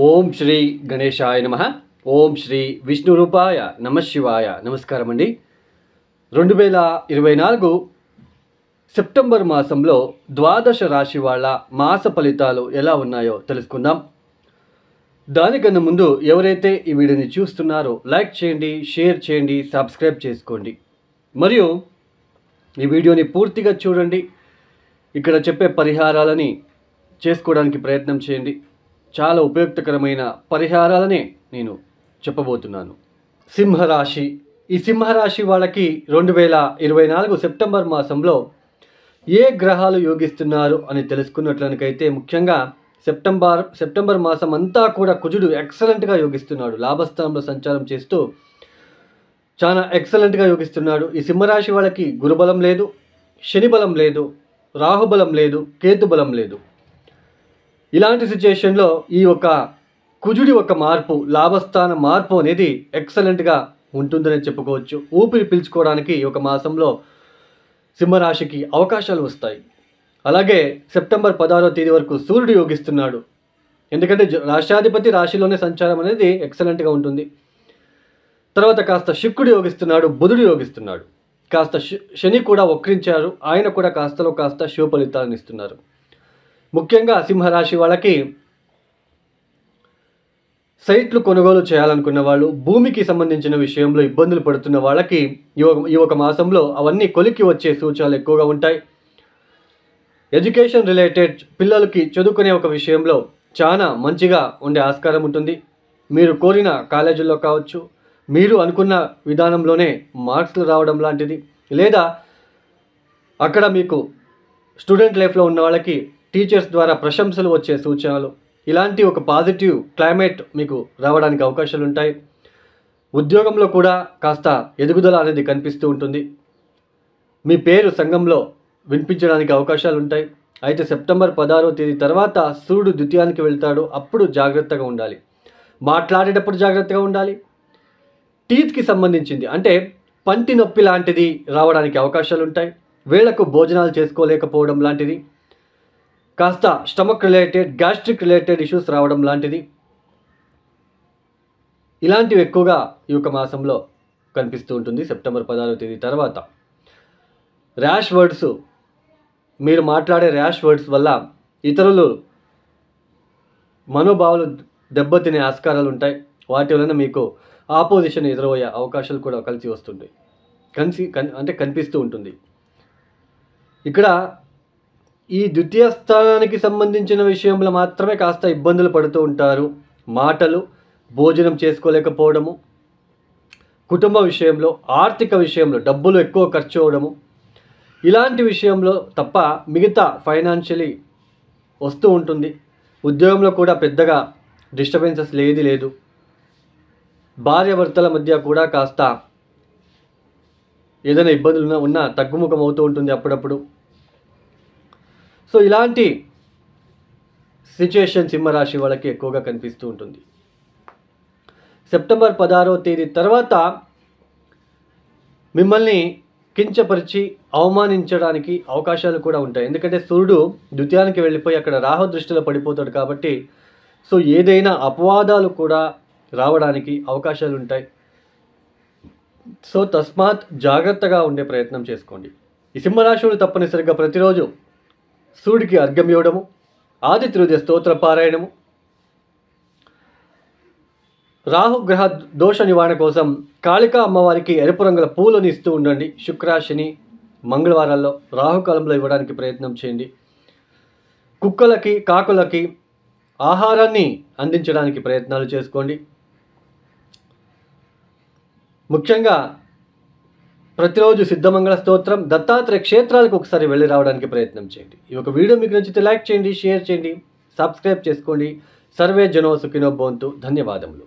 ఓం శ్రీ గణేశాయ నమః. ఓం శ్రీ విష్ణురూపాయ నమశివాయ. నమస్కారం అండి. 2024 సెప్టెంబర్ మాసంలో ద్వాదశ రాశి వాళ్ళ మాస ఫలితాలు ఎలా ఉన్నాయో తెలుసుకుందాం. దానికన్నా ముందు ఎవరైతే ఈ వీడియోని చూస్తున్నారో లైక్ చేయండి, షేర్ చేయండి, సబ్స్క్రైబ్ చేసుకోండి. మరియు ఈ వీడియోని పూర్తిగా చూడండి. ఇక్కడ చెప్పే పరిహారాలని చేసుకోవడానికి ప్రయత్నం చేయండి. చాలా ఉపయుక్తకరమైన పరిహారాలనే నేను చెప్పబోతున్నాను. సింహరాశి. ఈ సింహరాశి వాళ్ళకి 2024 సెప్టెంబర్ మాసంలో ఏ గ్రహాలు యోగిస్తున్నారు అని తెలుసుకున్నట్లయితే ముఖ్యంగా సెప్టెంబర్ మాసం అంతా కూడా కుజుడు ఎక్సలెంట్గా యోగిస్తున్నాడు. లాభస్థానంలో సంచారం చేస్తూ చాలా ఎక్సలెంట్గా యోగిస్తున్నాడు. ఈ సింహరాశి వాళ్ళకి గురుబలం లేదు, శని బలం లేదు, రాహుబలం లేదు, కేతుబలం లేదు. ఇలాంటి సిచ్యుయేషన్లో ఈ ఒక కుజుడి ఒక మార్పు, లాభస్థాన మార్పు అనేది ఎక్సలెంట్గా ఉంటుందని చెప్పుకోవచ్చు. ఊపిరి పీల్చుకోవడానికి ఈ ఒక మాసంలో సింహరాశికి అవకాశాలు వస్తాయి. అలాగే సెప్టెంబర్ 16వ తేదీ వరకు సూర్యుడు యోగిస్తున్నాడు. ఎందుకంటే రాష్ట్రాధిపతి రాశిలోనే సంచారం అనేది ఎక్సలెంట్గా ఉంటుంది. తర్వాత కాస్త శుక్రుడు యోగిస్తున్నాడు, బుధుడు యోగిస్తున్నాడు, కాస్త శని కూడా వక్రించారు. ఆయన కూడా కాస్తలో కాస్త శుభ ఫలితాలను ఇస్తున్నారు. ముఖ్యంగా సింహరాశి వాళ్ళకి సైట్లు కొనుగోలు చేయాలనుకున్న వాళ్ళు, భూమికి సంబంధించిన విషయంలో ఇబ్బందులు పడుతున్న వాళ్ళకి ఈ ఒక మాసంలో అవన్నీ కొలిక్కి వచ్చే సూచనలు ఎక్కువగా ఉంటాయి. ఎడ్యుకేషన్ రిలేటెడ్ పిల్లలకి చదువుకునే ఒక విషయంలో చాలా మంచిగా ఉండే ఆస్కారం ఉంటుంది. మీరు కోరిన కాలేజీల్లో కావచ్చు, మీరు అనుకున్న విధానంలోనే మార్క్స్లు రావడం లాంటిది, లేదా అక్కడ మీకు స్టూడెంట్ లైఫ్లో ఉన్న వాళ్ళకి టీచర్స్ ద్వారా ప్రశంసలు వచ్చే సూచనలు, ఇలాంటి ఒక పాజిటివ్ క్లైమేట్ మీకు రావడానికి అవకాశాలు ఉంటాయి. ఉద్యోగంలో కూడా కాస్త ఎదుగుదల అనేది కనిపిస్తూ ఉంటుంది. మీ పేరు సంఘంలో వినిపించడానికి అవకాశాలు ఉంటాయి. అయితే సెప్టెంబర్ 16వ తేదీ తర్వాత సూర్యుడు ద్వితీయానికి వెళ్తాడు. అప్పుడు జాగ్రత్తగా ఉండాలి. మాట్లాడేటప్పుడు జాగ్రత్తగా ఉండాలి. టీత్కి సంబంధించింది అంటే పంటి నొప్పి లాంటిది రావడానికి అవకాశాలు ఉంటాయి. వేళకు భోజనాలు చేసుకోలేకపోవడం లాంటిది, కాస్త stomach related, gastric related issues రావడం లాంటిది, ఇలాంటివి ఎక్కువగా ఈ యొక్క మాసంలో కనిపిస్తూ ఉంటుంది. సెప్టెంబర్ 16వ తేదీ తర్వాత ర్యాష్ వర్డ్స్, మీరు మాట్లాడే ర్యాష్ వర్డ్స్ వల్ల ఇతరులు మనోభావాలు దెబ్బతినే ఆస్కారాలు ఉంటాయి. వాటి వలన మీకు ఆపోజిషన్ ఎదురయ్యే అవకాశాలు కూడా కలిసి వస్తుంది, కనిపిస్తూ ఉంటుంది. ఇక్కడ ఈ ద్వితీయ స్థానానికి సంబంధించిన విషయంలో మాత్రమే కాస్త ఇబ్బందులు పడుతూ ఉంటారు. మాటలు, భోజనం చేసుకోలేకపోవడము, కుటుంబ విషయంలో, ఆర్థిక విషయంలో డబ్బులు ఎక్కువ ఖర్చు అవ్వడము, ఇలాంటి విషయంలో తప్ప మిగతా ఫైనాన్షియలీ వస్తూ ఉంటుంది. ఉద్యోగంలో కూడా పెద్దగా డిస్టర్బెన్సెస్ లేదు. భార్యాభర్తల మధ్య కూడా కాస్త ఏదైనా ఇబ్బందులు ఉన్నా తగ్గుముఖం అవుతూ ఉంటుంది అప్పుడప్పుడు. సో ఇలాంటి సిచ్యుయేషన్ సింహరాశి వాళ్ళకి ఎక్కువగా కనిపిస్తూ ఉంటుంది. సెప్టెంబర్ 16వ తేదీ తర్వాత మిమ్మల్ని కించపరిచి అవమానించడానికి అవకాశాలు కూడా ఉంటాయి. ఎందుకంటే సూర్యుడు ద్వితీయానికి వెళ్ళిపోయి అక్కడ రాహు దృష్టిలో పడిపోతాడు కాబట్టి సో ఏదైనా అపవాదాలు కూడా రావడానికి అవకాశాలు ఉంటాయి. సో తస్మాత్ జాగ్రత్తగా ఉండే ప్రయత్నం చేసుకోండి. ఈ సింహరాశులు తప్పనిసరిగా ప్రతిరోజు సూర్యుడికి అర్ఘ్యం ఇవ్వడము, ఆదిత్య హృదయ స్తోత్ర పారాయణము, రాహుగ్రహ దోష నివారణ కోసం కాళికా అమ్మవారికి ఎరుపు రంగుల పూలను ఇస్తూ ఉండండి. శుక్ర, శని, మంగళవారాల్లో రాహుకాలంలో ఇవ్వడానికి ప్రయత్నం చేయండి. కుక్కలకి, కాకులకి ఆహారాన్ని అందించడానికి ప్రయత్నాలు చేసుకోండి. ముఖ్యంగా ప్రతిరోజు సిద్ధమంగళ స్తోత్రం, దత్తాత్రేయ క్షేత్రాలకు ఒకసారి వెళ్ళి రావడానికి ప్రయత్నం చేయండి. ఈ ఒక వీడియో మీకు నచ్చితే లైక్ చేయండి, షేర్ చేయండి, సబ్స్క్రైబ్ చేసుకోండి. సర్వే జనో సుఖినో భవంతు. ధన్యవాదములు.